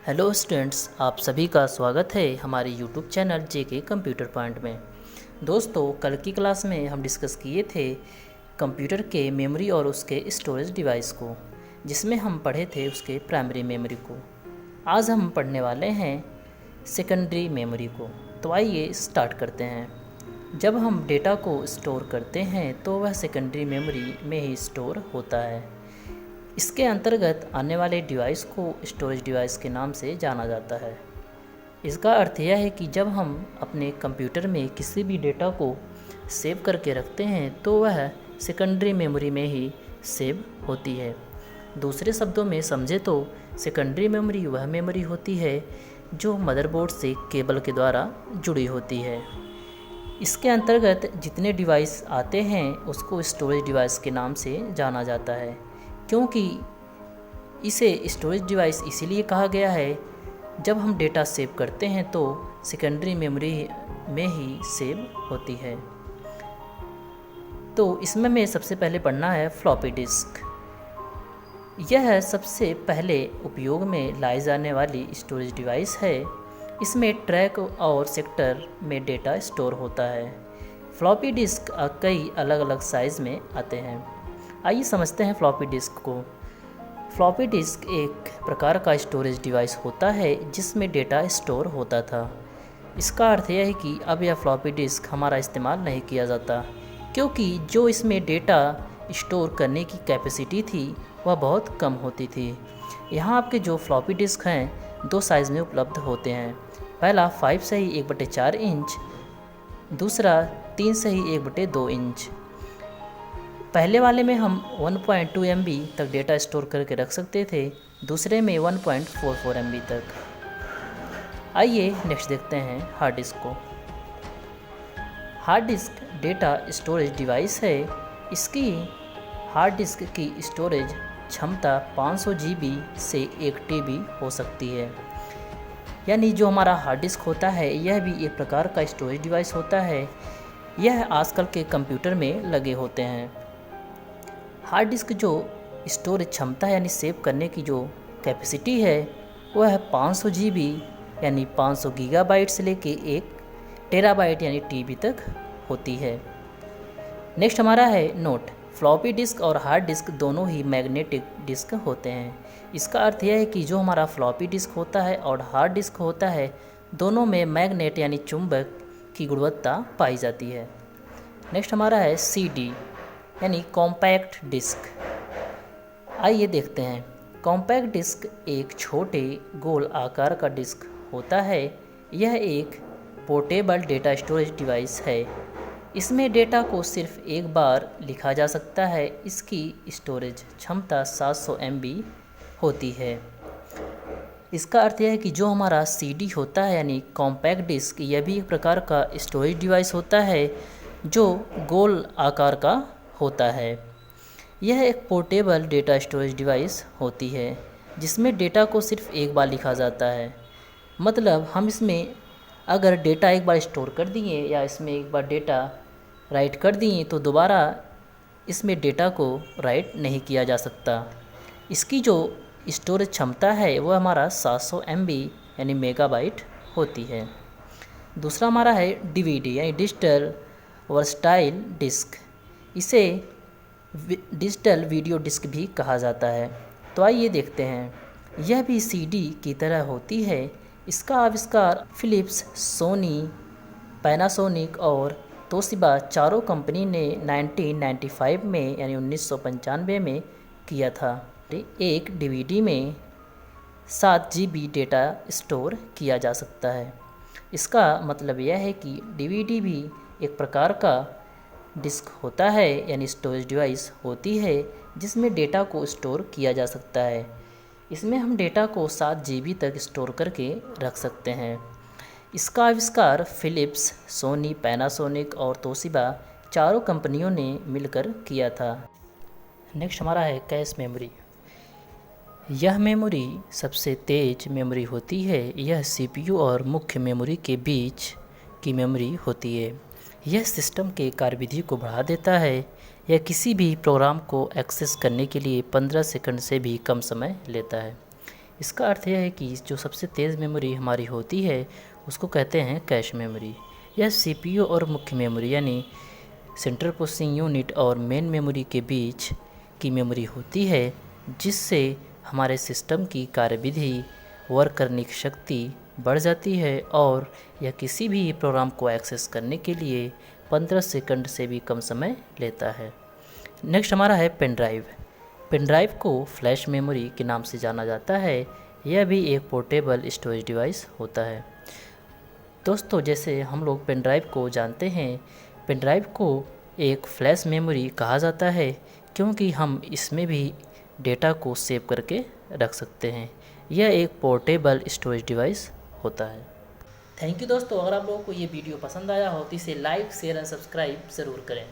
Hello students, आप सभी का स्वागत है हमारे यूट्यूब चैनल जेके कंप्यूटर पॉइंट में। दोस्तों, कल की क्लास में हम डिस्कस किए थे कंप्यूटर के मेमोरी और उसके स्टोरेज डिवाइस को, जिसमें हम पढ़े थे उसके प्राइमरी मेमोरी को। आज हम पढ़ने वाले हैं सेकेंडरी मेमोरी को। तो आइए स्टार्ट करते हैं। जब हम डेटा को स्टोर करते हैं तो वह सेकेंडरी मेमोरी में ही स्टोर होता है। इसके अंतर्गत आने वाले डिवाइस को स्टोरेज डिवाइस के नाम से जाना जाता है। इसका अर्थ यह है कि जब हम अपने कंप्यूटर में किसी भी डेटा को सेव करके रखते हैं तो वह सेकेंडरी मेमोरी में ही सेव होती है। दूसरे शब्दों में समझे तो सेकेंडरी मेमोरी वह मेमोरी होती है जो मदरबोर्ड से केबल के द्वारा जुड़ी होती है। इसके अंतर्गत जितने डिवाइस आते हैं उसको स्टोरेज डिवाइस के नाम से जाना जाता है, क्योंकि इसे स्टोरेज डिवाइस इसीलिए कहा गया है जब हम डेटा सेव करते हैं तो सेकेंडरी मेमोरी में ही सेव होती है। तो इसमें हमें सबसे पहले पढ़ना है फ्लॉपी डिस्क। यह सबसे पहले उपयोग में लाई जाने वाली स्टोरेज डिवाइस है। इसमें ट्रैक और सेक्टर में डेटा स्टोर होता है। फ्लॉपी डिस्क कई अलग अलग साइज़ में आते हैं। आइए समझते हैं फ्लॉपी डिस्क को। फ्लॉपी डिस्क एक प्रकार का स्टोरेज डिवाइस होता है जिसमें डेटा स्टोर होता था। इसका अर्थ यह है कि अब यह फ्लॉपी डिस्क हमारा इस्तेमाल नहीं किया जाता, क्योंकि जो इसमें डेटा स्टोर करने की कैपेसिटी थी वह बहुत कम होती थी। यहाँ आपके जो फ्लॉपी डिस्क हैं दो साइज़ में उपलब्ध होते हैं। पहला 5 सही 1/4 इंच, दूसरा 3 सही 1/2 इंच। पहले वाले में हम 1.2 MB तक डेटा स्टोर करके रख सकते थे, दूसरे में 1.44 MB तक। आइए नेक्स्ट देखते हैं हार्ड डिस्क को। Hard disk data storage device है। इसकी हार्ड डिस्क की स्टोरेज क्षमता 500 GB से 1 TB हो सकती है। यानी जो हमारा हार्ड डिस्क होता है यह भी एक प्रकार का स्टोरेज डिवाइस होता है। यह आजकल के कंप्यूटर में लगे होते हैं। हार्ड डिस्क जो स्टोरेज क्षमता है यानी सेव करने की जो कैपेसिटी है वह 500 GB यानी 500 गीगाबाइट से लेके 1 टेराबाइट यानी TB तक होती है। नेक्स्ट हमारा है नोट। फ्लॉपी डिस्क और हार्ड डिस्क दोनों ही मैग्नेटिक डिस्क होते हैं। इसका अर्थ यह है कि जो हमारा फ्लॉपी डिस्क होता है और हार्ड डिस्क होता है दोनों में मैग्नेट यानी चुंबक की गुणवत्ता पाई जाती है। नेक्स्ट हमारा है CD यानी कॉम्पैक्ट डिस्क। आइए देखते हैं। कॉम्पैक्ट डिस्क एक छोटे गोल आकार का डिस्क होता है। यह एक पोर्टेबल डेटा स्टोरेज डिवाइस है। इसमें डेटा को सिर्फ एक बार लिखा जा सकता है। इसकी स्टोरेज क्षमता 700 MB होती है। इसका अर्थ यह है कि जो हमारा CD होता है यानी कॉम्पैक्ट डिस्क, यह भी एक प्रकार का स्टोरेज डिवाइस होता है जो गोल आकार का होता है। यह एक पोर्टेबल डेटा स्टोरेज डिवाइस होती है जिसमें डेटा को सिर्फ एक बार लिखा जाता है। मतलब हम इसमें अगर डेटा एक बार स्टोर कर दिए या इसमें एक बार डेटा राइट कर दिए तो दोबारा इसमें डेटा को राइट नहीं किया जा सकता। इसकी जो स्टोरेज क्षमता है वह हमारा 700 MB यानी मेगाबाइट होती है। दूसरा हमारा है DVD यानी डिजिटल वर्सटाइल डिस्क। इसे डिजिटल वीडियो डिस्क भी कहा जाता है। तो आइए देखते हैं। यह भी CD की तरह होती है। इसका आविष्कार फिलिप्स, सोनी, पैनासोनिक और तोशिबा चारों कंपनी ने 1995 में यानी 1995 में किया था। एक DVD में 7 GB डेटा स्टोर किया जा सकता है। इसका मतलब यह है कि DVD भी एक प्रकार का डिस्क होता है यानी स्टोरेज डिवाइस होती है जिसमें डेटा को स्टोर किया जा सकता है। इसमें हम डेटा को 7 GB तक स्टोर करके रख सकते हैं। इसका आविष्कार फिलिप्स, सोनी, पैनासोनिक और तोशिबा चारों कंपनियों ने मिलकर किया था। नेक्स्ट हमारा है कैश मेमोरी। यह मेमोरी सबसे तेज़ मेमोरी होती है। यह CPU और मुख्य मेमोरी के बीच की मेमोरी होती है। यह सिस्टम के कार्यविधि को बढ़ा देता है। यह किसी भी प्रोग्राम को एक्सेस करने के लिए 15 सेकंड से भी कम समय लेता है। इसका अर्थ यह है कि जो सबसे तेज़ मेमोरी हमारी होती है उसको कहते हैं कैश मेमोरी। यह सीपीयू और मुख्य मेमोरी यानी सेंट्रल प्रोसेसिंग यूनिट और मेन मेमोरी के बीच की मेमोरी होती है, जिससे हमारे सिस्टम की कार्यविधि वर्क करने की शक्ति बढ़ जाती है और यह किसी भी प्रोग्राम को एक्सेस करने के लिए 15 सेकंड से भी कम समय लेता है। नेक्स्ट हमारा है पेन ड्राइव। पेन ड्राइव को फ्लैश मेमोरी के नाम से जाना जाता है। यह भी एक पोर्टेबल स्टोरेज डिवाइस होता है। दोस्तों, जैसे हम लोग पेन ड्राइव को जानते हैं, पेन ड्राइव को एक फ्लैश मेमोरी कहा जाता है क्योंकि हम इसमें भी डेटा को सेव करके रख सकते हैं। यह एक पोर्टेबल स्टोरेज डिवाइस होता है। थैंक यू दोस्तों, अगर आप लोगों को ये वीडियो पसंद आया हो तो इसे लाइक, शेयर एंड सब्सक्राइब ज़रूर करें।